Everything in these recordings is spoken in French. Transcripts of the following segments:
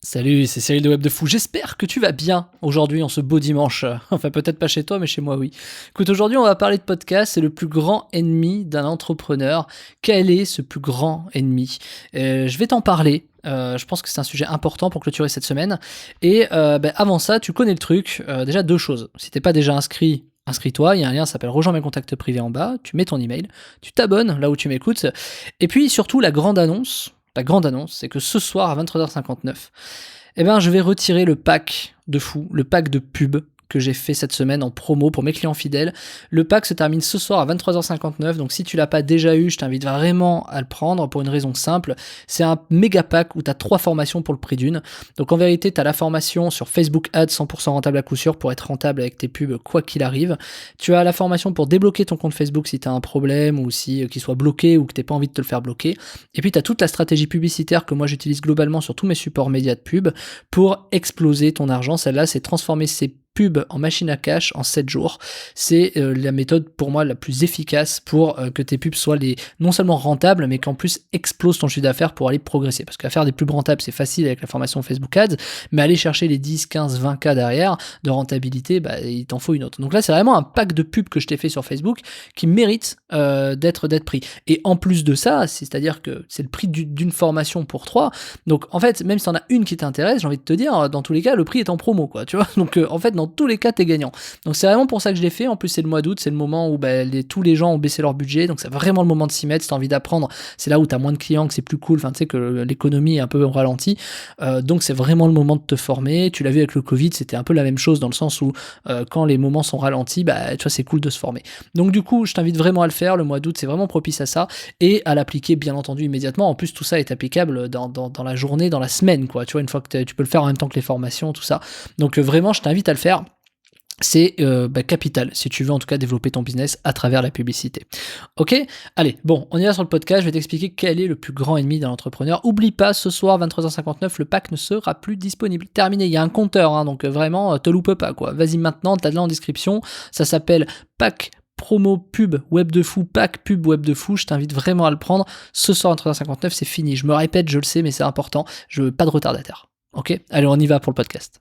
Salut, c'est Cyril de Web de Fou. J'espère que tu vas bien aujourd'hui en ce beau dimanche. Enfin, peut-être pas chez toi, mais chez moi, oui. Écoute, aujourd'hui, on va parler de podcast. C'est le plus grand ennemi d'un entrepreneur. Quel est ce plus grand ennemi? Je vais t'en parler. Je pense que c'est un sujet important pour clôturer cette semaine. Et avant ça, tu connais le truc. Déjà, deux choses. Si t'es pas déjà inscrit, inscris-toi. Il y a un lien, ça s'appelle Rejoins mes contacts privés en bas. Tu mets ton email, tu t'abonnes là où tu m'écoutes. Et puis, surtout, la grande annonce, c'est que ce soir à 23h59, je vais retirer le pack de fou, le pack de pub que j'ai fait cette semaine en promo pour mes clients fidèles. Le pack se termine ce soir à 23h59, donc si tu l'as pas déjà eu, je t'invite vraiment à le prendre pour une raison simple. C'est un méga pack où tu as 3 formations pour le prix d'une. Donc en vérité, tu as la formation sur Facebook Ads 100% rentable à coup sûr pour être rentable avec tes pubs quoi qu'il arrive. Tu as la formation pour débloquer ton compte Facebook si tu as un problème ou si qu'il soit bloqué ou que tu n'aies pas envie de te le faire bloquer. Et puis tu as toute la stratégie publicitaire que moi j'utilise globalement sur tous mes supports médias de pub pour exploser ton argent. Celle-là, c'est transformer ces pub en machine à cash en 7 jours. C'est la méthode pour moi la plus efficace pour que tes pubs soient non seulement rentables, mais qu'en plus explosent ton chiffre d'affaires pour aller progresser. Parce qu'à faire des pubs rentables, c'est facile avec la formation Facebook Ads, mais aller chercher les 10, 15, 20K derrière de rentabilité, il t'en faut une autre. Donc là, c'est vraiment un pack de pubs que je t'ai fait sur Facebook qui mérite d'être pris. Et en plus de ça, c'est-à-dire que c'est le prix d'une formation pour 3. Donc en fait, même si t'en as une qui t'intéresse, j'ai envie de te dire, dans tous les cas, le prix est en promo, quoi, tu vois. Donc en fait, dans tous les cas, t'es gagnant. Donc c'est vraiment pour ça que je l'ai fait. En plus, c'est le mois d'août, c'est le moment où tous les gens ont baissé leur budget, donc c'est vraiment le moment de s'y mettre. Si t'as envie d'apprendre, c'est là où t'as moins de clients, que c'est plus cool, enfin tu sais que l'économie est un peu au ralenti. Donc c'est vraiment le moment de te former. Tu l'as vu avec le Covid, c'était un peu la même chose dans le sens où quand les moments sont ralentis, tu vois, c'est cool de se former. Donc du coup, je t'invite vraiment à le faire. Le mois d'août, c'est vraiment propice à ça et à l'appliquer bien entendu immédiatement. En plus, tout ça est applicable dans la journée, dans la semaine, quoi. Tu vois, une fois que tu peux le faire en même temps que les formations, tout ça. Donc vraiment, je t'invite à le faire. C'est capital si tu veux en tout cas développer ton business à travers la publicité. Ok, allez, bon, on y va sur le podcast. Je vais t'expliquer quel est le plus grand ennemi d'un entrepreneur. Oublie pas, ce soir 23h59, le pack ne sera plus disponible. Terminé, il y a un compteur, donc vraiment te loupe pas, quoi. Vas-y maintenant, t'as de là en description. Ça s'appelle pack promo pub web de fou, pack pub web de fou. Je t'invite vraiment à le prendre. Ce soir 23h59, c'est fini. Je me répète, je le sais, mais c'est important. Je veux pas de retardataire. Ok, allez, on y va pour le podcast.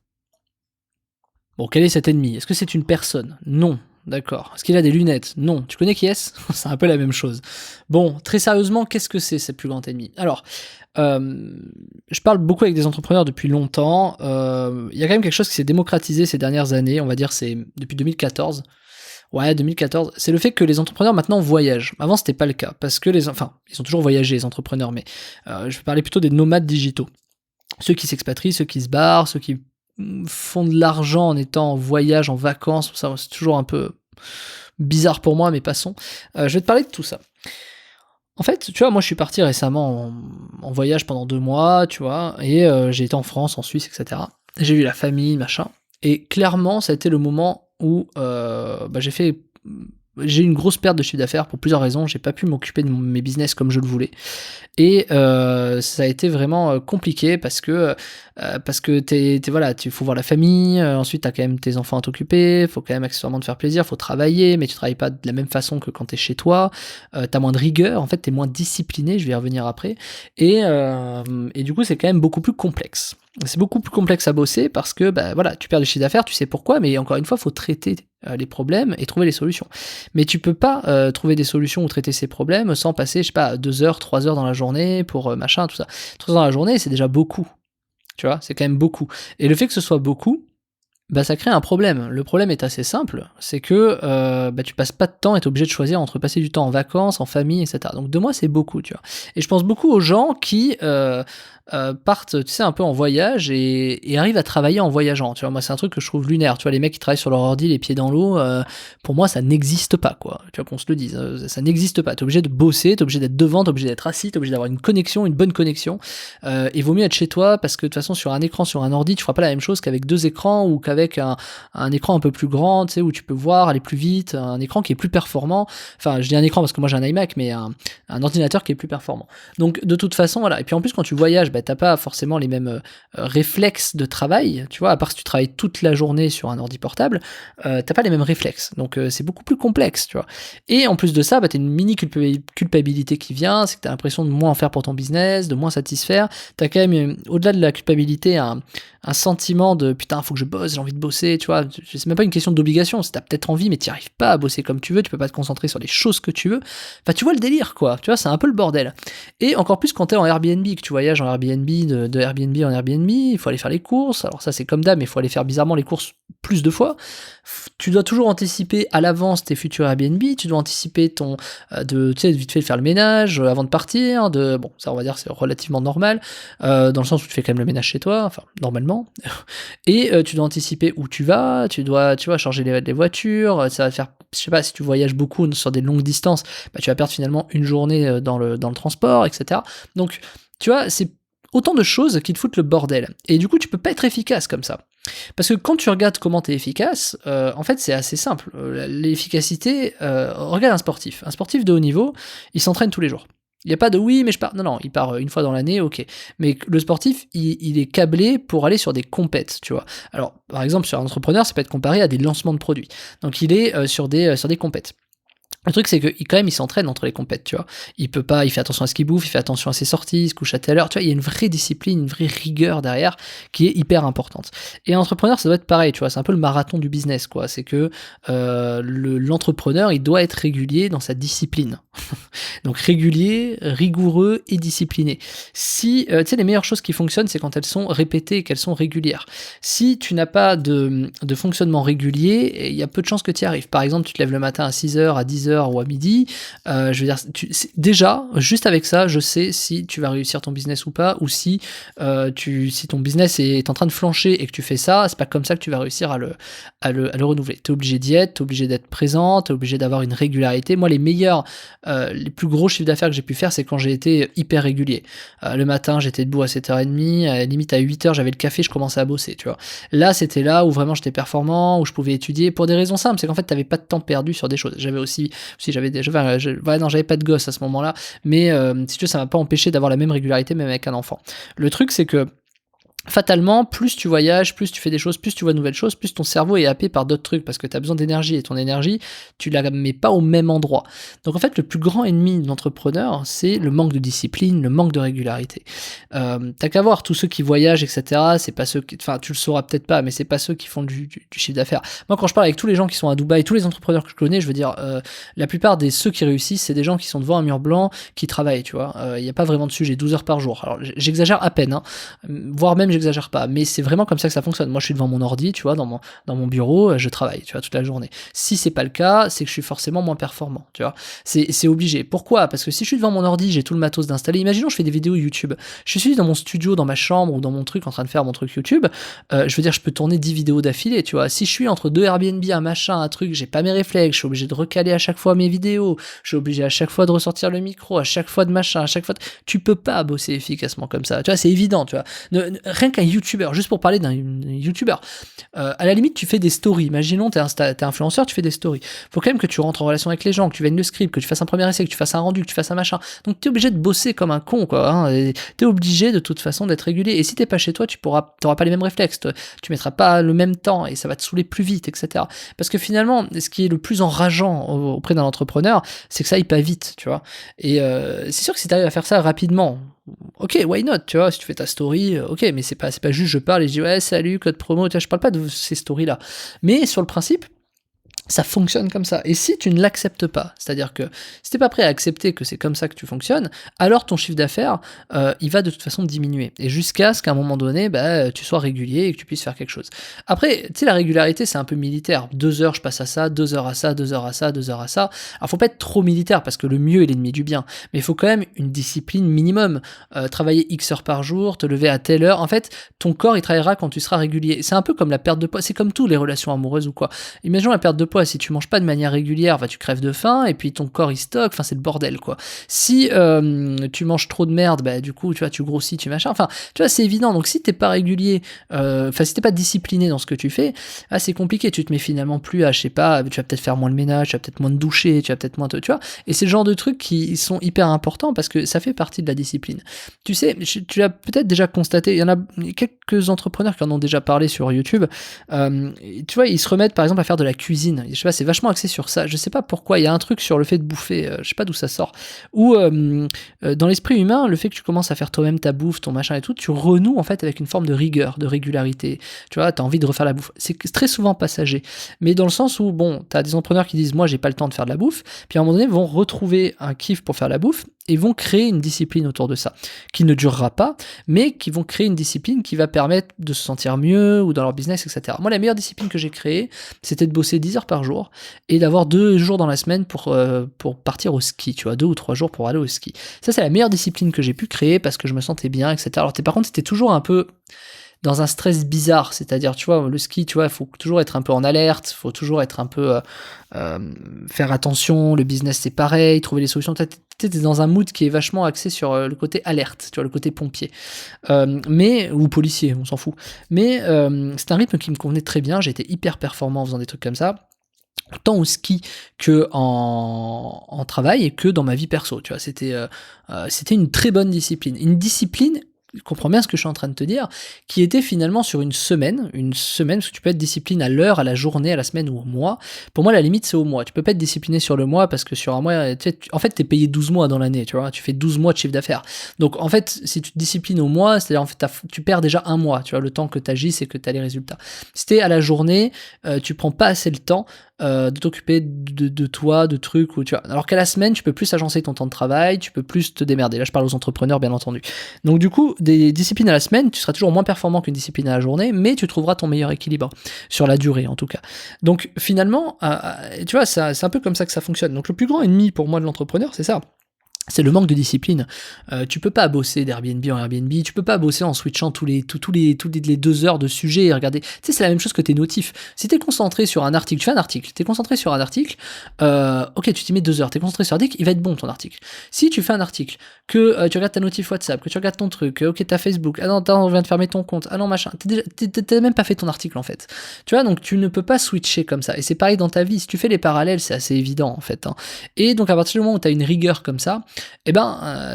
Bon, quel est cet ennemi? Est-ce que c'est une personne? Non. D'accord. Est-ce qu'il a des lunettes? Non. Tu connais qui est-ce? C'est un peu la même chose. Bon, très sérieusement, qu'est-ce que c'est, ce plus grand ennemi? Alors, je parle beaucoup avec des entrepreneurs depuis longtemps. Il y a quand même quelque chose qui s'est démocratisé ces dernières années. On va dire c'est depuis 2014. Ouais, 2014. C'est le fait que les entrepreneurs maintenant voyagent. Avant, c'était pas le cas. Parce que ils ont toujours voyagé, les entrepreneurs, mais je vais parler plutôt des nomades digitaux. Ceux qui s'expatrient, ceux qui se barrent, ceux qui font de l'argent en étant en voyage, en vacances, ça c'est toujours un peu bizarre pour moi, mais passons. Je vais te parler de tout ça. En fait, tu vois, moi je suis parti récemment en voyage pendant 2 mois, tu vois, et j'ai été en France, en Suisse, etc. J'ai vu la famille, machin, et clairement ça a été le moment où j'ai eu une grosse perte de chiffre d'affaires pour plusieurs raisons. J'ai pas pu m'occuper de mes business comme je le voulais. Et ça a été vraiment compliqué parce que tu faut voir la famille, ensuite t'as quand même tes enfants à t'occuper, faut quand même accessoirement te faire plaisir, faut travailler, mais tu travailles pas de la même façon que quand t'es chez toi, t'as moins de rigueur, en fait t'es moins discipliné, je vais y revenir après, et du coup c'est quand même beaucoup plus complexe. C'est beaucoup plus complexe à bosser parce que tu perds du chiffre d'affaires, tu sais pourquoi, mais encore une fois faut traiter les problèmes et trouver les solutions. Mais tu peux pas trouver des solutions ou traiter ces problèmes sans passer, 2 heures, 3 heures dans la journée pour machin, tout ça. 3 heures dans la journée, c'est déjà beaucoup. Tu vois, c'est quand même beaucoup. Et le fait que ce soit beaucoup, ça crée un problème. Le problème est assez simple, c'est que tu passes pas de temps et t'es obligé de choisir entre passer du temps en vacances, en famille, etc. Donc 2 mois, c'est beaucoup, tu vois. Et je pense beaucoup aux gens qui partent, tu sais, un peu en voyage et arrivent à travailler en voyageant. Tu vois, moi, c'est un truc que je trouve lunaire. Tu vois, les mecs qui travaillent sur leur ordi, les pieds dans l'eau, pour moi, ça n'existe pas, quoi. Tu vois, qu'on se le dise, ça n'existe pas. T'es obligé de bosser, t'es obligé d'être devant, t'es obligé d'être assis, t'es obligé d'avoir une connexion, une bonne connexion. Il vaut mieux être chez toi parce que de toute façon, sur un écran, sur un ordi, tu feras pas la même chose qu'avec 2 écrans ou qu'avec avec un écran un peu plus grand, tu sais, où tu peux voir, aller plus vite, un écran qui est plus performant. Enfin, je dis un écran parce que moi j'ai un iMac, mais un ordinateur qui est plus performant. Donc de toute façon, voilà. Et puis en plus, quand tu voyages, bah, t'as pas forcément les mêmes réflexes de travail, tu vois, à part si tu travailles toute la journée sur un ordi portable, t'as pas les mêmes réflexes. Donc c'est beaucoup plus complexe, tu vois. Et en plus de ça, bah, t'as une mini culpabilité qui vient, c'est que t'as l'impression de moins en faire pour ton business, de moins satisfaire. T'as quand même, au-delà de la culpabilité, un sentiment de putain, faut que je bosse, j'ai envie de bosser, tu vois. C'est même pas une question d'obligation, c'est t'as peut-être envie, mais t'y arrives pas à bosser comme tu veux, tu peux pas te concentrer sur les choses que tu veux. Enfin, tu vois le délire, quoi. Tu vois, c'est un peu le bordel. Et encore plus quand t'es en Airbnb, que tu voyages en Airbnb, de Airbnb en Airbnb, il faut aller faire les courses. Alors ça, c'est comme d'hab, mais il faut aller faire bizarrement les courses plus de fois. Tu dois toujours anticiper à l'avance tes futurs Airbnb, tu dois anticiper tu sais, vite fait de faire le ménage avant de partir, bon, ça on va dire c'est relativement normal, dans le sens où tu fais quand même le ménage chez toi, enfin, normalement, et tu dois anticiper où tu vas, tu vois, charger les voitures, ça va te faire, je sais pas, si tu voyages beaucoup sur des longues distances, bah, tu vas perdre finalement une journée dans le transport, etc. Donc, tu vois, c'est autant de choses qui te foutent le bordel. Et du coup, tu peux pas être efficace comme ça. Parce que quand tu regardes comment tu es efficace, en fait, c'est assez simple. L'efficacité, regarde un sportif. Un sportif de haut niveau, il s'entraîne tous les jours. Il n'y a pas de oui, mais je pars. Non, non, il part une fois dans l'année, ok. Mais le sportif, il est câblé pour aller sur des compètes, tu vois. Alors, par exemple, sur un entrepreneur, ça peut être comparé à des lancements de produits. Donc, il est sur des compètes. Le truc, c'est que quand même, il s'entraîne entre les compètes, tu vois. Il fait attention à ce qu'il bouffe, il fait attention à ses sorties, il se couche à telle heure, tu vois. Il y a une vraie discipline, une vraie rigueur derrière qui est hyper importante. Et un entrepreneur, ça doit être pareil, tu vois. C'est un peu le marathon du business, quoi. C'est que l'entrepreneur, il doit être régulier dans sa discipline. Donc régulier, rigoureux et discipliné. Si, tu sais, les meilleures choses qui fonctionnent, c'est quand elles sont répétées et qu'elles sont régulières. Si tu n'as pas de fonctionnement régulier, il y a peu de chances que tu y arrives. Par exemple, tu te lèves le matin à 6h, à 10h ou à midi, je veux dire, déjà, juste avec ça, je sais si tu vas réussir ton business ou pas, ou si ton business est en train de flancher et que tu fais ça, c'est pas comme ça que tu vas réussir à le renouveler. T'es obligé d'y être, t'es obligé d'être présent, t'es obligé d'avoir une régularité. Moi, les plus gros chiffres d'affaires que j'ai pu faire, c'est quand j'ai été hyper régulier. Le matin, j'étais debout à 7h30, limite à 8h, j'avais le café, je commençais à bosser, tu vois. Là, c'était là où vraiment j'étais performant, où je pouvais étudier pour des raisons simples, c'est qu'en fait, t'avais pas de temps perdu sur des choses. J'avais j'avais pas de gosse à ce moment-là, mais si tu veux, ça m'a pas empêché d'avoir la même régularité même avec un enfant. Le truc, c'est que fatalement, plus tu voyages, plus tu fais des choses, plus tu vois de nouvelles choses, plus ton cerveau est happé par d'autres trucs, parce que tu as besoin d'énergie, et ton énergie, tu la mets pas au même endroit. Donc en fait, le plus grand ennemi de l'entrepreneur, c'est le manque de discipline, le manque de régularité. T'as qu'à voir, tous ceux qui voyagent, etc., c'est pas ceux qui... Enfin, tu le sauras peut-être pas, mais c'est pas ceux qui font du chiffre d'affaires. Moi, quand je parle avec tous les gens qui sont à Dubaï, tous les entrepreneurs que je connais, je veux dire, la plupart de ceux qui réussissent, c'est des gens qui sont devant un mur blanc, qui travaillent, tu vois. Il n'y a pas vraiment de sujet, 12 heures par jour. Alors, j'exagère à peine, hein, voire même j'exagère pas, mais c'est vraiment comme ça que ça fonctionne. Moi, je suis devant mon ordi, tu vois, dans mon bureau, je travaille, tu vois, toute la journée. Si c'est pas le cas, c'est que je suis forcément moins performant, tu vois. C'est obligé. Pourquoi ? Parce que si je suis devant mon ordi, j'ai tout le matos d'installer. Imaginons, je fais des vidéos YouTube. Je suis dans mon studio, dans ma chambre ou dans mon truc, en train de faire mon truc YouTube. Je veux dire, je peux tourner 10 vidéos d'affilée, tu vois. Si je suis entre deux Airbnb, un machin, un truc, j'ai pas mes réflexes, je suis obligé de recaler à chaque fois mes vidéos, je suis obligé à chaque fois de ressortir le micro, à chaque fois de machin, à chaque fois. Tu peux pas bosser efficacement comme ça. Tu vois, c'est évident, tu vois. Rien qu'un YouTuber, juste pour parler d'un YouTuber, à la limite, tu fais des stories. Imaginons, t'es influenceur, tu fais des stories. Faut quand même que tu rentres en relation avec les gens, que tu viennes le script, que tu fasses un premier essai, que tu fasses un rendu, que tu fasses un machin. Donc t'es obligé de bosser comme un con, quoi. Hein, t'es obligé de toute façon d'être régulier. Et si t'es pas chez toi, t'auras pas les mêmes réflexes, tu mettras pas le même temps et ça va te saouler plus vite, etc. Parce que finalement, ce qui est le plus enrageant auprès d'un entrepreneur, c'est que ça aille pas vite, tu vois. Et c'est sûr que si t'arrives à faire ça rapidement, ok, why not, tu vois, si tu fais ta story, ok, mais c'est pas juste je parle et je dis ouais, salut, code promo, tu vois, je parle pas de ces stories-là. Mais sur le principe, ça fonctionne comme ça. Et si tu ne l'acceptes pas, c'est-à-dire que si t'es pas prêt à accepter que c'est comme ça que tu fonctionnes, alors ton chiffre d'affaires, il va de toute façon diminuer. Et jusqu'à ce qu'à un moment donné, tu sois régulier et que tu puisses faire quelque chose. Après, tu sais, la régularité, c'est un peu militaire. 2 heures, je passe à ça, 2 heures à ça, 2 heures à ça, 2 heures à ça. Alors, faut pas être trop militaire parce que le mieux est l'ennemi du bien. Mais il faut quand même une discipline minimum. Travailler X heures par jour, te lever à telle heure. En fait, ton corps, il travaillera quand tu seras régulier. C'est un peu comme la perte de poids. C'est comme tout, les relations amoureuses ou quoi. Imaginons la perte de poids. poids. Si tu manges pas de manière régulière, tu crèves de faim, et puis ton corps il stocke, c'est le bordel, quoi. Si tu manges trop de merde, du coup, tu vois, tu grossis, tu machin, tu vois, c'est évident. Donc si t'es pas régulier, si t'es pas discipliné dans ce que tu fais, c'est compliqué. Tu te mets finalement plus à, je sais pas, tu vas peut-être faire moins le ménage, tu vas peut-être moins te doucher, tu vas peut-être moins tu vois. Et c'est le genre de trucs qui sont hyper importants parce que ça fait partie de la discipline. Tu sais, tu l'as peut-être déjà constaté, il y en a quelques entrepreneurs qui en ont déjà parlé sur YouTube. Tu vois, ils se remettent par exemple à faire de la cuisine. Je sais pas, c'est vachement axé sur ça. Je sais pas pourquoi. Il y a un truc sur le fait de bouffer, je sais pas d'où ça sort. Ou dans l'esprit humain, le fait que tu commences à faire toi-même ta bouffe, ton machin et tout, tu renoues en fait avec une forme de rigueur, de régularité. Tu vois, t'as envie de refaire la bouffe. C'est très souvent passager. Mais dans le sens où, bon, t'as des entrepreneurs qui disent, moi, j'ai pas le temps de faire de la bouffe, puis à un moment donné, vont retrouver un kiff pour faire la bouffe, et vont créer une discipline autour de ça, qui ne durera pas, mais qui vont créer une discipline qui va permettre de se sentir mieux, ou dans leur business, etc. Moi, la meilleure discipline que j'ai créée, c'était de bosser 10 heures par jour, et d'avoir 2 jours dans la semaine pour partir au ski, tu vois, 2 ou 3 jours pour aller au ski. Ça, c'est la meilleure discipline que j'ai pu créer, parce que je me sentais bien, etc. Alors, par contre, c'était toujours un peu dans un stress bizarre, c'est-à-dire, tu vois, le ski, tu vois, il faut toujours être un peu en alerte, il faut toujours être un peu faire attention, le business c'est pareil, trouver les solutions. T'es dans un mood qui est vachement axé sur le côté alerte, tu vois, le côté pompier, ou policier, on s'en fout. Mais c'est un rythme qui me convenait très bien, j'étais hyper performant en faisant des trucs comme ça, tant au ski que en travail et que dans ma vie perso, tu vois, c'était une très bonne discipline. Une discipline, comprends bien ce que je suis en train de te dire, qui était finalement sur une semaine, parce que tu peux être discipliné à l'heure, à la journée, à la semaine ou au mois. Pour moi, la limite, c'est au mois. Tu peux pas être discipliné sur le mois parce que sur un mois, en fait, t'es payé 12 mois dans l'année, tu vois. Tu fais 12 mois de chiffre d'affaires. Donc, en fait, si tu te disciplines au mois, c'est-à-dire, en fait, tu perds déjà un mois, tu vois, le temps que t'agisses et que t'as les résultats. Si t'es à la journée, tu prends pas assez le temps de t'occuper de toi, de trucs, ou tu vois. Alors qu'à la semaine, tu peux plus agencer ton temps de travail, tu peux plus te démerder. Là, je parle aux entrepreneurs, bien entendu. Donc, du coup, des disciplines à la semaine, tu seras toujours moins performant qu'une discipline à la journée, mais tu trouveras ton meilleur équilibre, sur la durée en tout cas. Donc finalement, tu vois, c'est un peu comme ça que ça fonctionne. Donc le plus grand ennemi pour moi de l'entrepreneur, c'est ça. C'est le manque de discipline. Tu peux pas bosser d'Airbnb en Airbnb, tu peux pas bosser en switchant tous les 2 heures de sujet et regarder. Tu sais, c'est la même chose que tes notifs. Si t'es concentré sur un article, tu fais un article, t'es concentré sur un article, ok, tu t'y mets 2 heures, t'es concentré sur un article, il va être bon ton article. Si tu fais un article, que tu regardes ta notif WhatsApp, que tu regardes ton truc, ok, t'as Facebook, ah non, on vient de fermer ton compte, ah non, machin, t'as même pas fait ton article en fait. Tu vois, donc tu ne peux pas switcher comme ça. Et c'est pareil dans ta vie, si tu fais les parallèles, c'est assez évident en fait. Et donc à partir du moment où t'as une rigueur comme ça,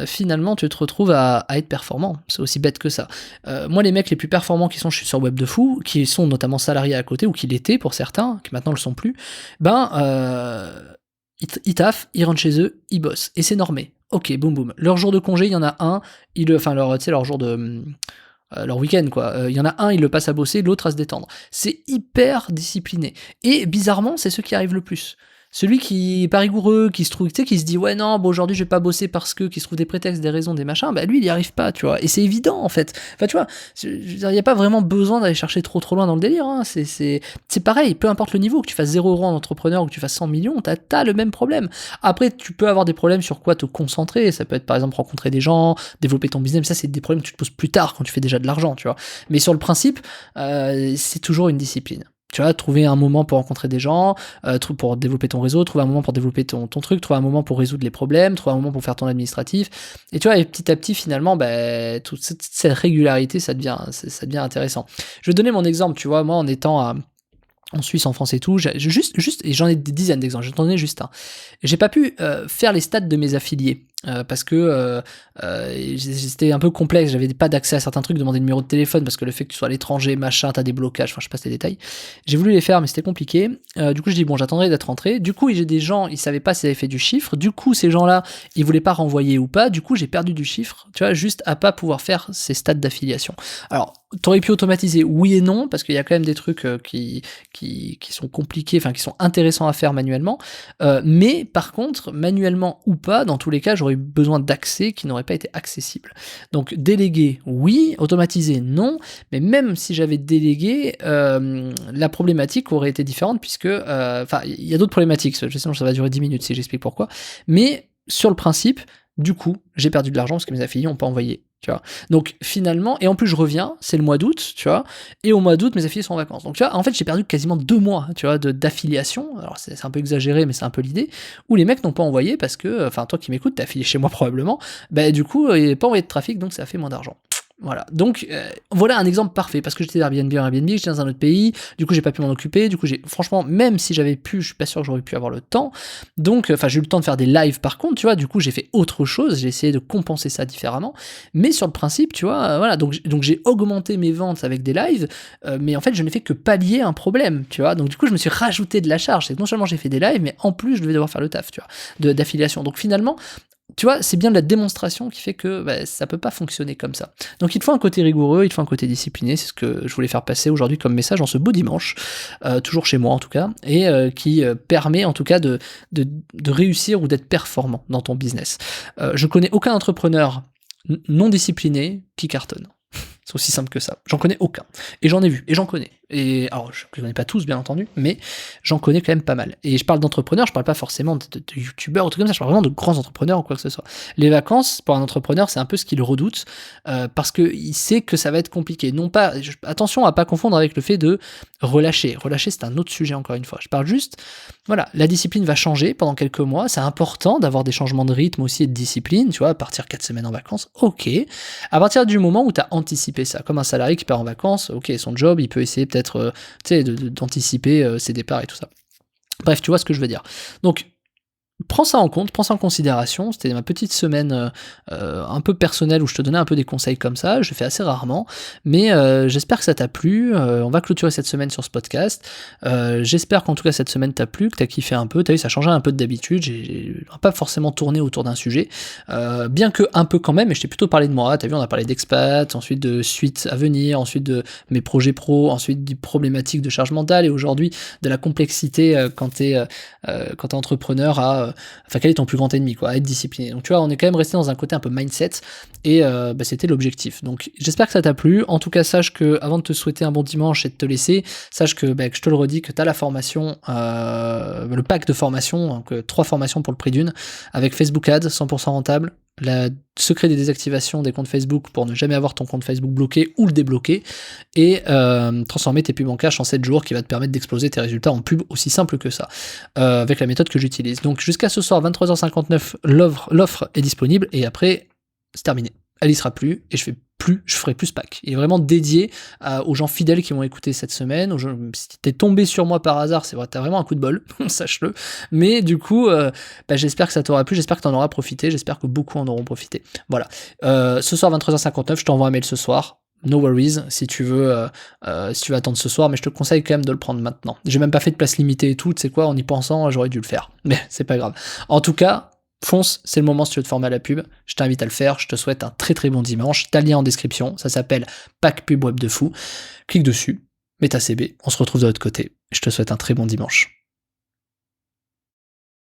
finalement tu te retrouves à être performant. C'est aussi bête que ça. Moi, les mecs les plus performants qui sont sur Web de Fou, qui sont notamment salariés à côté, ou qui l'étaient pour certains, qui maintenant le sont plus, ils taffent, ils rentrent chez eux, ils bossent. Et c'est normé. Ok, boum boum. Leur jour de congé, il y en a un, leur jour de... leur week-end, quoi. Il y en a un, il le passe à bosser, l'autre à se détendre. C'est hyper discipliné. Et bizarrement, c'est ceux qui arrivent le plus. Celui qui est pas rigoureux, qui se trouve, tu sais, qui se dit ouais non, bon aujourd'hui je vais pas bosser parce que, qui se trouve des prétextes, des raisons, des machins, lui il y arrive pas, tu vois. Et c'est évident en fait. Enfin tu vois, il y a pas vraiment besoin d'aller chercher trop loin dans le délire. Hein. C'est pareil, peu importe le niveau, que tu fasses 0 € en entrepreneur ou que tu fasses 100 millions, t'as le même problème. Après tu peux avoir des problèmes sur quoi te concentrer. Ça peut être par exemple rencontrer des gens, développer ton business. Ça c'est des problèmes que tu te poses plus tard quand tu fais déjà de l'argent, tu vois. Mais sur le principe, c'est toujours une discipline. Tu vois, trouver un moment pour rencontrer des gens, pour développer ton réseau, trouver un moment pour développer ton truc, trouver un moment pour résoudre les problèmes, trouver un moment pour faire ton administratif. Et tu vois, et petit à petit, finalement, toute cette régularité, ça devient intéressant. Je vais donner mon exemple, tu vois, moi, en étant en Suisse, en France et tout, et j'en ai des dizaines d'exemples, j'en ai juste un. J'ai pas pu faire les stats de mes affiliés. Parce que c'était un peu complexe, j'avais pas d'accès à certains trucs, demander le numéro de téléphone parce que le fait que tu sois à l'étranger, machin, t'as des blocages, je passe les détails. J'ai voulu les faire mais c'était compliqué. Du coup je dis bon, j'attendrai d'être rentré. Du coup j'ai des gens, ils savaient pas s'ils avaient fait du chiffre. Du coup ces gens-là, ils voulaient pas renvoyer ou pas. Du coup j'ai perdu du chiffre, tu vois, juste à pas pouvoir faire ces stats d'affiliation. Alors t'aurais pu automatiser, oui et non, parce qu'il y a quand même des trucs qui sont compliqués, enfin qui sont intéressants à faire manuellement. Mais par contre, manuellement ou pas, dans tous les cas, j'aurais eu besoin d'accès qui n'aurait pas été accessible. Donc déléguer, oui, automatiser, non, mais même si j'avais délégué, la problématique aurait été différente puisque, il y a d'autres problématiques, sinon ça va durer 10 minutes si j'explique pourquoi, mais sur le principe, du coup, j'ai perdu de l'argent parce que mes affiliés n'ont pas envoyé tu vois. Donc finalement, et en plus je reviens, c'est le mois d'août, tu vois, et au mois d'août, mes affiliés sont en vacances. Donc tu vois, en fait, j'ai perdu quasiment 2 mois, tu vois, d'affiliation. Alors c'est un peu exagéré, mais c'est un peu l'idée, où les mecs n'ont pas envoyé parce que, enfin toi qui m'écoutes, t'es affilié chez moi probablement, bah du coup, il n'y a pas envoyé de trafic, donc ça a fait moins d'argent. Voilà, donc voilà un exemple parfait, parce que j'étais Airbnb en Airbnb, j'étais dans un autre pays, du coup j'ai pas pu m'en occuper, du coup franchement, même si j'avais pu, je suis pas sûr que j'aurais pu avoir le temps, donc, enfin j'ai eu le temps de faire des lives par contre, tu vois, du coup j'ai fait autre chose, j'ai essayé de compenser ça différemment, mais sur le principe, tu vois, voilà, donc j'ai augmenté mes ventes avec des lives, mais en fait je n'ai fait que pallier un problème, tu vois, donc du coup je me suis rajouté de la charge, c'est que non seulement j'ai fait des lives, mais en plus je devais devoir faire le taf, tu vois, d'affiliation, donc finalement, tu vois, c'est bien de la démonstration qui fait que bah, ça peut pas fonctionner comme ça. Donc il te faut un côté rigoureux, il te faut un côté discipliné, c'est ce que je voulais faire passer aujourd'hui comme message en ce beau dimanche, toujours chez moi en tout cas, et qui permet en tout cas de réussir ou d'être performant dans ton business. Je connais aucun entrepreneur non discipliné qui cartonne. C'est aussi simple que ça. J'en connais aucun. Et j'en ai vu, et j'en connais. Et alors, je ne connais pas tous, bien entendu, mais j'en connais quand même pas mal. Et je parle d'entrepreneurs, je parle pas forcément de youtubeurs ou trucs comme ça, je parle vraiment de grands entrepreneurs ou quoi que ce soit. Les vacances, pour un entrepreneur, c'est un peu ce qu'il redoute, parce qu'il sait que ça va être compliqué. Non pas, attention à pas confondre avec le fait de relâcher. Relâcher, c'est un autre sujet, encore une fois. Je parle juste, voilà, la discipline va changer pendant quelques mois, c'est important d'avoir des changements de rythme aussi et de discipline, tu vois, partir 4 semaines en vacances, ok. À partir du moment où tu as anticipé ça, comme un salarié qui part en vacances, ok, son job, il peut essayer peut-être d'anticiper ses départs et tout ça. Bref, tu vois ce que je veux dire. Donc, prends ça en compte, prends ça en considération. C'était ma petite semaine un peu personnelle où je te donnais un peu des conseils comme ça. Je le fais assez rarement, mais j'espère que ça t'a plu. On va clôturer cette semaine sur ce podcast. J'espère qu'en tout cas cette semaine t'a plu, que t'as kiffé un peu. T'as vu, ça changeait un peu d'habitude. J'ai pas forcément tourné autour d'un sujet, bien que un peu quand même. Et je t'ai plutôt parlé de moi. T'as vu, on a parlé d'expat, ensuite de suites à venir, ensuite de mes projets pro, ensuite des problématiques de charge mentale et aujourd'hui de la complexité quand t'es entrepreneur enfin quel est ton plus grand ennemi, quoi, à être discipliné. Donc tu vois, on est quand même resté dans un côté un peu mindset et c'était l'objectif. Donc j'espère que ça t'a plu. En tout cas, sache que avant de te souhaiter un bon dimanche et de te laisser, sache que je te le redis, que tu as la formation, le pack de formation, donc 3 formations pour le prix d'une, avec Facebook Ads 100% rentable, le secret des désactivations des comptes Facebook pour ne jamais avoir ton compte Facebook bloqué ou le débloquer, et transformer tes pubs en cash en 7 jours qui va te permettre d'exploser tes résultats en pub, aussi simple que ça, avec la méthode que j'utilise. Donc jusqu'à ce soir 23h59, l'offre est disponible et après c'est terminé. Elle y sera plus et je ferai plus ce pack. Il est vraiment dédié aux gens fidèles qui m'ont écouté cette semaine. Si t'es tombé sur moi par hasard, c'est vrai, t'as vraiment un coup de bol, sache-le. Mais du coup, j'espère que ça t'aura plu, j'espère que t'en auras profité, j'espère que beaucoup en auront profité. Voilà. Ce soir 23h59, je t'envoie un mail ce soir. No worries, si tu veux attendre ce soir, mais je te conseille quand même de le prendre maintenant. J'ai même pas fait de place limitée et tout, tu sais quoi, en y pensant, j'aurais dû le faire. Mais c'est pas grave. En tout cas, fonce, c'est le moment si tu veux te former à la pub. Je t'invite à le faire, je te souhaite un très très bon dimanche. T'as le lien en description, ça s'appelle Pack Pub Web de Fou. Clique dessus, mets ta CB, on se retrouve de l'autre côté. Je te souhaite un très bon dimanche.